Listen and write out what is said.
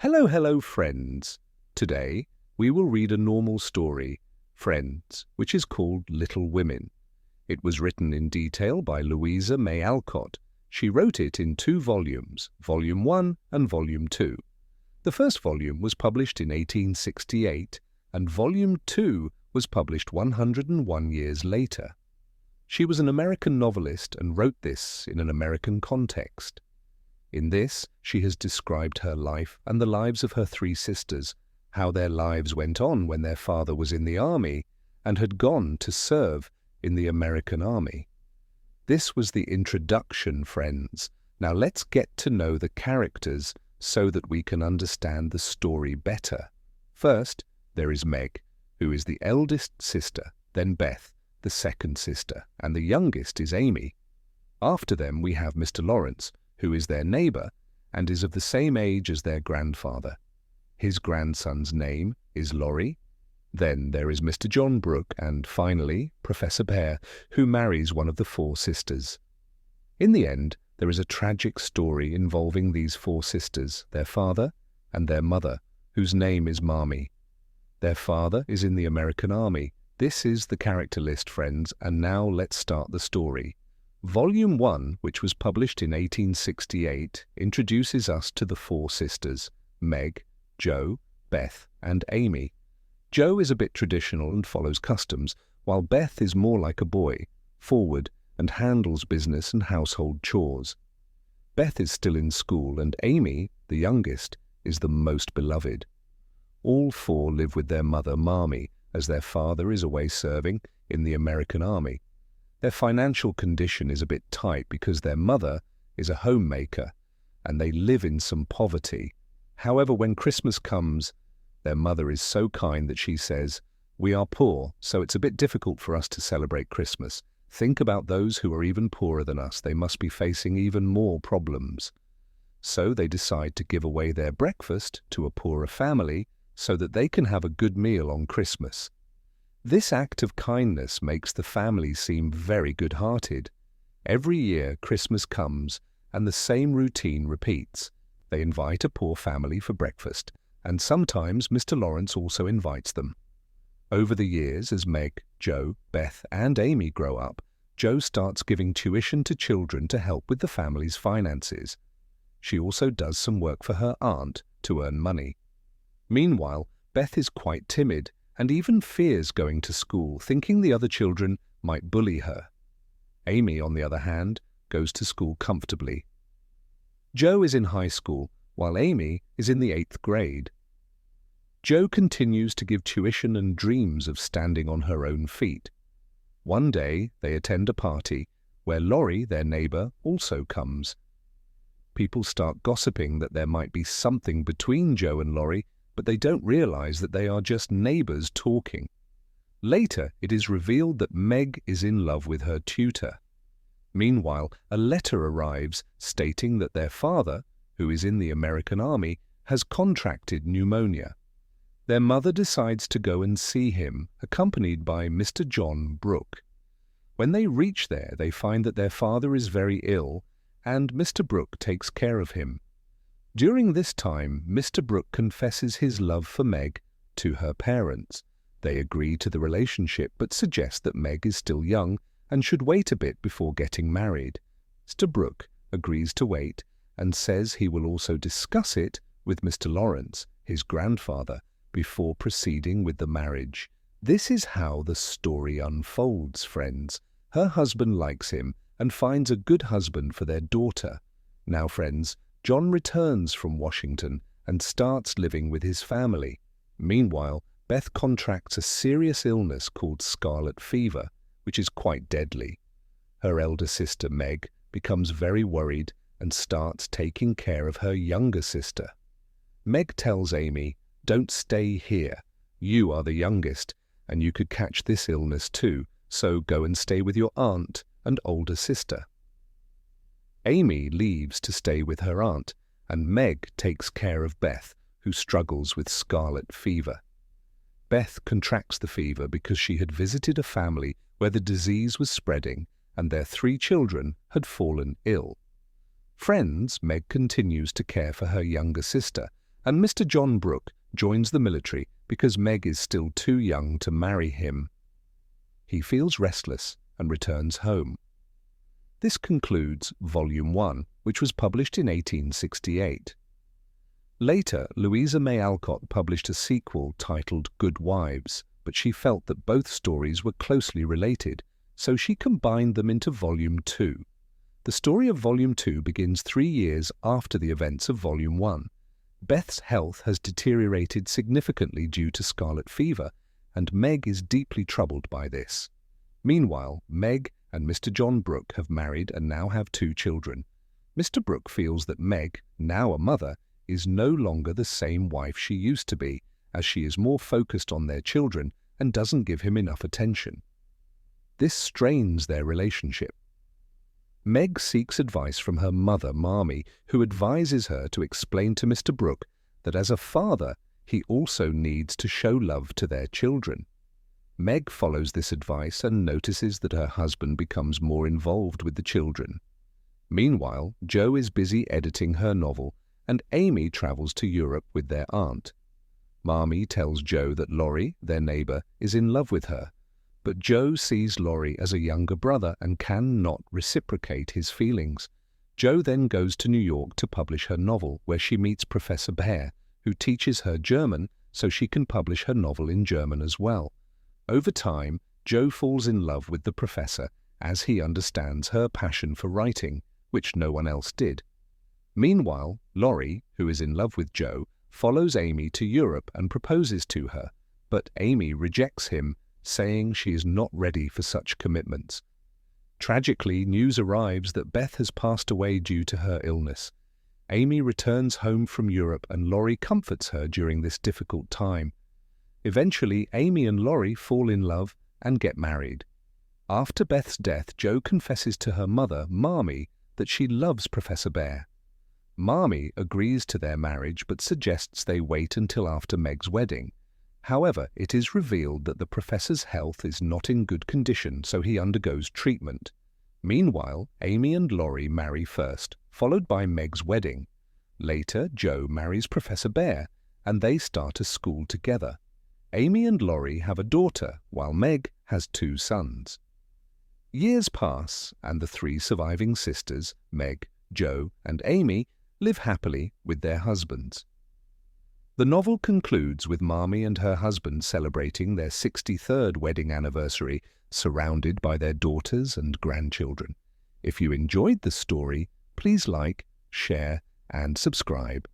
Hello, friends. Today, we will read a normal story, Friends, which is called Little Women. It was written in detail by Louisa May Alcott. She wrote it in 2 volumes, Volume 1 and Volume 2. The first volume was published in 1868, and Volume 2 was published 101 years later. She was an American novelist and wrote this in an American context. In this, she has described her life and the lives of her 3 sisters, how their lives went on when their father was in the army and had gone to serve in the American army. This was the introduction, friends. Now let's get to know the characters so that we can understand the story better. First, there is Meg, who is the eldest sister, then Beth, the second sister, and the youngest is Amy. After them we have Mr. Lawrence, who is their neighbor and is of the same age as their grandfather. His grandson's name is Laurie. Then there is Mr. John Brooke and, finally, Professor Pear, who marries one of the 4 sisters. In the end, there is a tragic story involving these 4 sisters, their father and their mother, whose name is Marmee. Their father is in the American Army. This is the character list, friends, and now let's start the story. Volume 1, which was published in 1868, introduces us to the 4 sisters, Meg, Jo, Beth, and Amy. Jo is a bit traditional and follows customs, while Beth is more like a boy, forward, and handles business and household chores. Beth is still in school, and Amy, the youngest, is the most beloved. All 4 live with their mother, Marmee, as their father is away serving in the American Army. Their financial condition is a bit tight because their mother is a homemaker and they live in some poverty. However, when Christmas comes, their mother is so kind that she says, "We are poor, so it's a bit difficult for us to celebrate Christmas. Think about those who are even poorer than us. They must be facing even more problems." So they decide to give away their breakfast to a poorer family so that they can have a good meal on Christmas. This act of kindness makes the family seem very good-hearted. Every year Christmas comes and the same routine repeats. They invite a poor family for breakfast, and sometimes Mr. Lawrence also invites them. Over the years, as Meg, Jo, Beth, and Amy grow up, Jo starts giving tuition to children to help with the family's finances. She also does some work for her aunt to earn money. Meanwhile, Beth is quite timid and even fears going to school, thinking the other children might bully her. Amy, on the other hand, goes to school comfortably. Jo is in high school, while Amy is in the 8th grade. Jo continues to give tuition and dreams of standing on her own feet. One day, they attend a party where Laurie, their neighbor, also comes. People start gossiping that there might be something between Jo and Laurie, but they don't realize that they are just neighbors talking. Later, it is revealed that Meg is in love with her tutor. Meanwhile, a letter arrives stating that their father, who is in the American Army, has contracted pneumonia. Their mother decides to go and see him, accompanied by Mr. John Brooke. When they reach there, they find that their father is very ill, and Mr. Brooke takes care of him. During this time, Mr. Brooke confesses his love for Meg to her parents. They agree to the relationship but suggest that Meg is still young and should wait a bit before getting married. Mr. Brooke agrees to wait and says he will also discuss it with Mr. Lawrence, his grandfather, before proceeding with the marriage. This is how the story unfolds, friends. Her husband likes him and finds a good husband for their daughter. Now, friends, John returns from Washington and starts living with his family. Meanwhile, Beth contracts a serious illness called scarlet fever, which is quite deadly. Her elder sister, Meg, becomes very worried and starts taking care of her younger sister. Meg tells Amy, "Don't stay here. You are the youngest, and you could catch this illness too, so go and stay with your aunt and older sister." Amy leaves to stay with her aunt, and Meg takes care of Beth, who struggles with scarlet fever. Beth contracts the fever because she had visited a family where the disease was spreading and their 3 children had fallen ill. Friends, Meg continues to care for her younger sister and Mr. John Brooke joins the military because Meg is still too young to marry him. He feels restless and returns home. This concludes Volume 1, which was published in 1868. Later, Louisa May Alcott published a sequel titled Good Wives, but she felt that both stories were closely related, so she combined them into Volume 2. The story of Volume 2 begins 3 years after the events of Volume 1. Beth's health has deteriorated significantly due to scarlet fever, and Meg is deeply troubled by this. Meanwhile, Meg and Mr. John Brooke have married and now have 2 children. Mr. Brooke feels that Meg, now a mother, is no longer the same wife she used to be, as she is more focused on their children and doesn't give him enough attention. This strains their relationship. Meg seeks advice from her mother, Marmee, who advises her to explain to Mr. Brooke that as a father, he also needs to show love to their children. Meg follows this advice and notices that her husband becomes more involved with the children. Meanwhile, Jo is busy editing her novel, and Amy travels to Europe with their aunt. Marmee tells Jo that Laurie, their neighbour, is in love with her, but Jo sees Laurie as a younger brother and cannot reciprocate his feelings. Jo then goes to New York to publish her novel, where she meets Professor Bear, who teaches her German so she can publish her novel in German as well. Over time, Jo falls in love with the professor as he understands her passion for writing, which no one else did. Meanwhile, Laurie, who is in love with Jo, follows Amy to Europe and proposes to her, but Amy rejects him, saying she is not ready for such commitments. Tragically, news arrives that Beth has passed away due to her illness. Amy returns home from Europe and Laurie comforts her during this difficult time. Eventually, Amy and Laurie fall in love and get married. After Beth's death, Jo confesses to her mother, Marmee, that she loves Professor Bear. Marmee agrees to their marriage but suggests they wait until after Meg's wedding. However, it is revealed that the professor's health is not in good condition, so he undergoes treatment. Meanwhile, Amy and Laurie marry first, followed by Meg's wedding. Later, Jo marries Professor Bear, and they start a school together. Amy and Laurie have a daughter, while Meg has 2 sons. Years pass, and the 3 surviving sisters, Meg, Jo, and Amy, live happily with their husbands. The novel concludes with Marmee and her husband celebrating their 63rd wedding anniversary, surrounded by their daughters and grandchildren. If you enjoyed the story, please like, share, and subscribe.